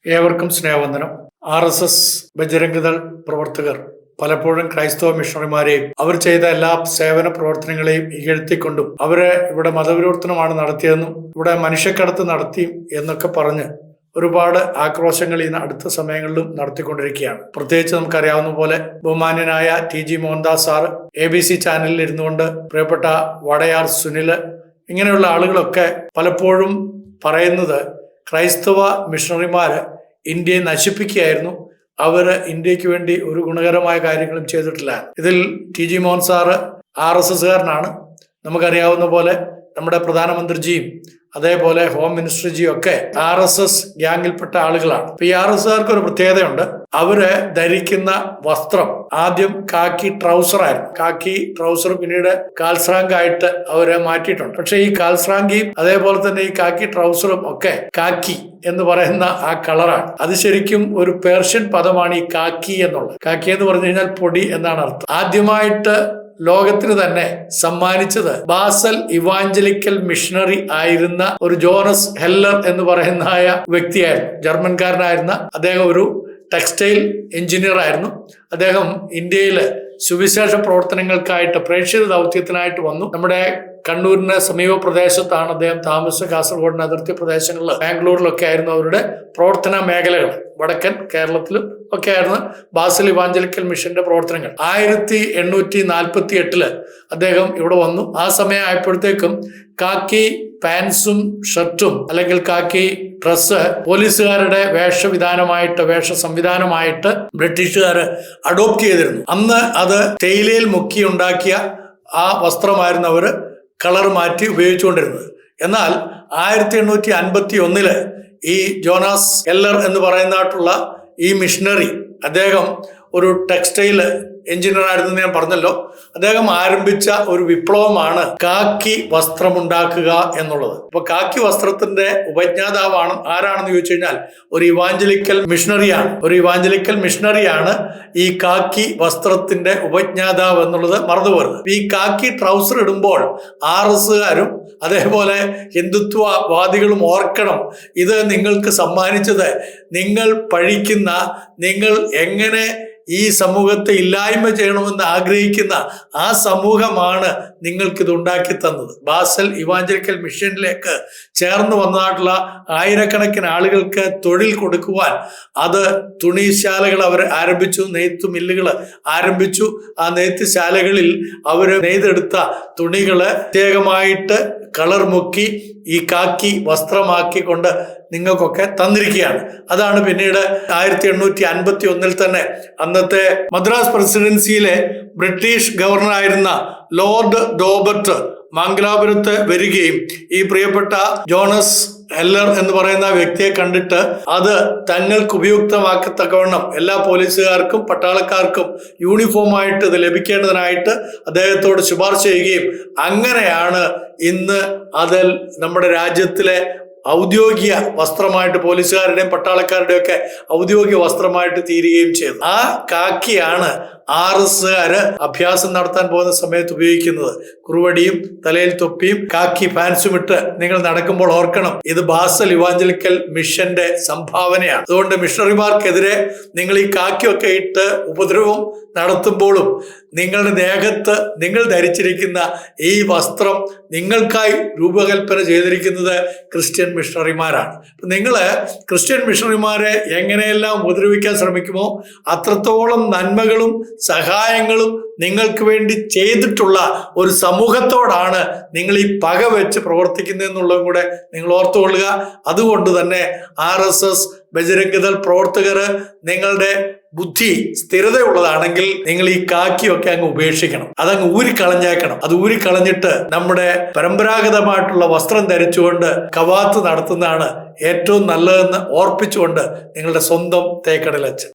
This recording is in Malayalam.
ഏവർക്കും സ്നേഹവന്ദനം. RSS ബജരംഗദൾ പ്രവർത്തകർ പലപ്പോഴും ക്രൈസ്തവ മിഷണറിമാരെയും അവർ ചെയ്ത എല്ലാ സേവന പ്രവർത്തനങ്ങളെയും ഇകഴ്ത്തിക്കൊണ്ടും അവരെ ഇവിടെ മതവിവർത്തനമാണ് നടത്തിയതെന്നും ഇവിടെ മനുഷ്യക്കടത്ത് നടത്തി എന്നൊക്കെ പറഞ്ഞ് ഒരുപാട് ആക്രോശങ്ങൾ ഈ അടുത്ത സമയങ്ങളിലും നടത്തിക്കൊണ്ടിരിക്കുകയാണ്. പ്രത്യേകിച്ച് നമുക്കറിയാവുന്ന പോലെ ബഹുമാന്യനായ TG മോഹൻദാസ് സാറ് ABC ചാനലിൽ ഇരുന്നുകൊണ്ട് പ്രിയപ്പെട്ട വടയാർ സുനില് ഇങ്ങനെയുള്ള ആളുകളൊക്കെ പലപ്പോഴും പറയുന്നത് ക്രൈസ്തവ മിഷണറിമാര് ഇന്ത്യയെ നശിപ്പിക്കുകയായിരുന്നു, അവര് ഇന്ത്യക്ക് വേണ്ടി ഒരു ഗുണകരമായ കാര്യങ്ങളും ചെയ്തിട്ടില്ല. ഇതിൽ TG മോഹൻ സാറ് RSSകാരനാണ്. നമുക്കറിയാവുന്ന പോലെ നമ്മുടെ പ്രധാനമന്ത്രിജിയും അതേപോലെ ഹോം മിനിസ്റ്റർജിയും ഒക്കെ RSS ഗ്യാങ്ങിൽപ്പെട്ട ആളുകളാണ്. ഇപ്പൊ ഈ RSSകാർക്ക് ഒരു പ്രത്യേകതയുണ്ട്. അവര് ധരിക്കുന്ന വസ്ത്രം ആദ്യം കാക്കി ട്രൗസർ ആയിരുന്നു. കാക്കി ട്രൗസർ പിന്നീട് കാൽസ്രാങ്ക് ആയിട്ട് അവര് മാറ്റിയിട്ടുണ്ട്. പക്ഷെ ഈ കാൽസ്രാങ്കിയും അതേപോലെ തന്നെ ഈ കാക്കി ട്രൗസറും ഒക്കെ കാക്കി എന്ന് പറയുന്ന ആ കളറാണ്. അത് ശരിക്കും ഒരു പേർഷ്യൻ പദമാണ് ഈ കാക്കി എന്നുള്ളത്. കാക്കി എന്ന് പറഞ്ഞു കഴിഞ്ഞാൽ പൊടി എന്നാണ് അർത്ഥം. ആദ്യമായിട്ട് ലോകത്തിന് തന്നെ സമ്മാനിച്ചത് ബാസൽ ഇവാഞ്ചലിക്കൽ മിഷണറി ആയിരുന്ന ഒരു ജോണസ് ഹെല്ലർ എന്ന് പറയുന്ന വ്യക്തിയായിരുന്നു. ജർമ്മൻകാരനായിരുന്ന അദ്ദേഹം ഒരു ടെക്സ്റ്റൈൽ എഞ്ചിനീയർ ആയിരുന്നു. അദ്ദേഹം ഇന്ത്യയില് സുവിശേഷ പ്രവർത്തനങ്ങൾക്കായിട്ട് പ്രേക്ഷിത ദൗത്യത്തിനായിട്ട് വന്നു. നമ്മുടെ കണ്ണൂരിന് സമീപ പ്രദേശത്താണ് അദ്ദേഹം താമസിച്ച. കാസർഗോഡിന് അതിർത്തി പ്രദേശങ്ങളിൽ ബാംഗ്ലൂരിലൊക്കെ ആയിരുന്നു അവരുടെ പ്രവർത്തന മേഖലകൾ. വടക്കൻ കേരളത്തിലും ഒക്കെ ആയിരുന്നു ബാസൽ ഇവാഞ്ചലിക്കൽ മിഷന്റെ പ്രവർത്തനങ്ങൾ. 1848 അദ്ദേഹം ഇവിടെ വന്നു. ആ സമയം ആയപ്പോഴത്തേക്കും കാക്കി പാൻസും ഷർട്ടും അല്ലെങ്കിൽ കാക്കി ഡ്രസ്സ് പോലീസുകാരുടെ വേഷ സംവിധാനമായിട്ട് ബ്രിട്ടീഷുകാര് അഡോപ്റ്റ് ചെയ്തിരുന്നു. അന്ന് അത് തേയിലയിൽ മുക്കി ഉണ്ടാക്കിയ ആ വസ്ത്രമായിരുന്നു അവര് കളർ മാറ്റി ഉപയോഗിച്ചുകൊണ്ടിരുന്നത്. എന്നാൽ 1851 ഈ ജോണാസ് ഹെല്ലർ എന്ന് പറയുന്നതായിട്ടുള്ള ഈ മിഷണറി അദ്ദേഹം ഒരു ടെക്സ്റ്റൈൽ എഞ്ചിനീയർ ആയിരുന്നു ഞാൻ പറഞ്ഞല്ലോ. അദ്ദേഹം ആരംഭിച്ച ഒരു വിപ്ലവമാണ് കാക്കി വസ്ത്രമുണ്ടാക്കുക എന്നുള്ളത്. അപ്പൊ കാക്കി വസ്ത്രത്തിന്റെ ഉപജ്ഞാതാവാണ് ആരാണെന്ന് ചോദിച്ചു കഴിഞ്ഞാൽ ഒരു ഇവാഞ്ചലിക്കൽ മിഷണറിയാണ് ഈ കാക്കി വസ്ത്രത്തിന്റെ ഉപജ്ഞാതാവ് എന്നുള്ളത് മറന്നുപോകരുത്. ഈ കാക്കി ട്രൗസർ ഇടുമ്പോൾ RSകാരും അതേപോലെ ഹിന്ദുത്വവാദികളും ഓർക്കണം, ഇത് നിങ്ങൾക്ക് സമ്മാനിച്ചത് നിങ്ങൾ പഴിക്കുന്ന, നിങ്ങൾ എങ്ങനെ ഈ സമൂഹത്തെ ഇല്ലായ്മ ചെയ്യണമെന്ന് ആഗ്രഹിക്കുന്ന ആ സമൂഹമാണ് നിങ്ങൾക്കിത് ഉണ്ടാക്കി തന്നത്. ബാസൽ ഇവാഞ്ചലിക്കൽ മിഷനിലേക്ക് ചേർന്ന് വന്നതായിട്ടുള്ള ആയിരക്കണക്കിന് ആളുകൾക്ക് തൊഴിൽ കൊടുക്കുവാൻ അത് തുണിശാലകൾ അവർ ആരംഭിച്ചു, നെയ്ത്ത് മില്ലുകൾ ആരംഭിച്ചു. ആ നെയ്ത്ത് ശാലകളിൽ അവർ നെയ്തെടുത്ത തുണികള് പ്രത്യേകമായിട്ട് കളർ മുക്കി ഈ കാക്കി വസ്ത്രമാക്കിക്കൊണ്ട് നിങ്ങൾക്കൊക്കെ തന്നിരിക്കുകയാണ്. അതാണ് പിന്നീട് 1851 തന്നെ അന്നത്തെ മദ്രാസ് പ്രസിഡൻസിയിലെ ബ്രിട്ടീഷ് ഗവർണറായിരുന്ന ലോർഡ് ഡോബർട്ട് മംഗലാപുരത്ത് വരികയും ഈ പ്രിയപ്പെട്ട ജോണസ് ഹെല്ലർ എന്ന് പറയുന്ന വ്യക്തിയെ കണ്ടിട്ട് അത് തങ്ങൾക്ക് ഉപയുക്തമാക്കത്തക്കവണ്ണം എല്ലാ പോലീസുകാർക്കും പട്ടാളക്കാർക്കും യൂണിഫോമായിട്ട് ഇത് ലഭിക്കേണ്ടതിനായിട്ട് അദ്ദേഹത്തോട് ശുപാർശ ചെയ്യുകയും അങ്ങനെയാണ് ഇന്ന് അതിൽ നമ്മുടെ രാജ്യത്തിലെ ഔദ്യോഗിക വസ്ത്രമായിട്ട് പോലീസുകാരുടെയും പട്ടാളക്കാരുടെയും ഒക്കെ ഔദ്യോഗിക വസ്ത്രമായിട്ട് തീരുകയും ചെയ്തു. ആ കാക്കിയാണ് RSകാര് അഭ്യാസം നടത്താൻ പോകുന്ന സമയത്ത് ഉപയോഗിക്കുന്നത്. കുറുവടിയും തലയിൽ തൊപ്പിയും കാക്കി പാൻസും ഇട്ട് നിങ്ങൾ നടക്കുമ്പോൾ ഓർക്കണം, ഇത് ബാസൽ ഇവാഞ്ചലിക്കൽ മിഷന്റെ സംഭാവനയാണ്. അതുകൊണ്ട് മിഷണറിമാർക്കെതിരെ നിങ്ങൾ ഈ കാക്കിയൊക്കെ ഇട്ട് ഉപദ്രവം നടത്തുമ്പോഴും നിങ്ങളുടെ ദേഹത്ത് നിങ്ങൾ ധരിച്ചിരിക്കുന്ന ഈ വസ്ത്രം നിങ്ങൾക്കായി രൂപകൽപ്പന ചെയ്തിരിക്കുന്നത് ക്രിസ്ത്യൻ മിഷണറിമാരാണ്. നിങ്ങള് ക്രിസ്ത്യൻ മിഷണറിമാരെ എങ്ങനെയെല്ലാം ഉപദ്രവിക്കാൻ ശ്രമിക്കുമോ അത്രത്തോളം നന്മകളും സഹായങ്ങളും നിങ്ങൾക്ക് വേണ്ടി ചെയ്തിട്ടുള്ള ഒരു സമൂഹത്തോടാണ് നിങ്ങൾ ഈ പക വെച്ച് പ്രവർത്തിക്കുന്നതെന്നുള്ളതും കൂടെ നിങ്ങൾ ഓർത്തുകൊള്ളുക. അതുകൊണ്ട് തന്നെ RSS ബജരംഗദൾ പ്രവർത്തകര് നിങ്ങളുടെ ബുദ്ധി സ്ഥിരതയുള്ളതാണെങ്കിൽ നിങ്ങൾ ഈ കാക്കിയൊക്കെ അങ്ങ് ഉപേക്ഷിക്കണം, അതങ്ങ് ഊരിക്കളഞ്ഞേക്കണം. അത് ഊരിക്കളഞ്ഞിട്ട് നമ്മുടെ പരമ്പരാഗതമായിട്ടുള്ള വസ്ത്രം ധരിച്ചുകൊണ്ട് കവാത്ത് നടത്തുന്നതാണ് ഏറ്റവും നല്ലതെന്ന് ഓർപ്പിച്ചുകൊണ്ട് നിങ്ങളുടെ സ്വന്തം തേക്കടലച്ചൻ.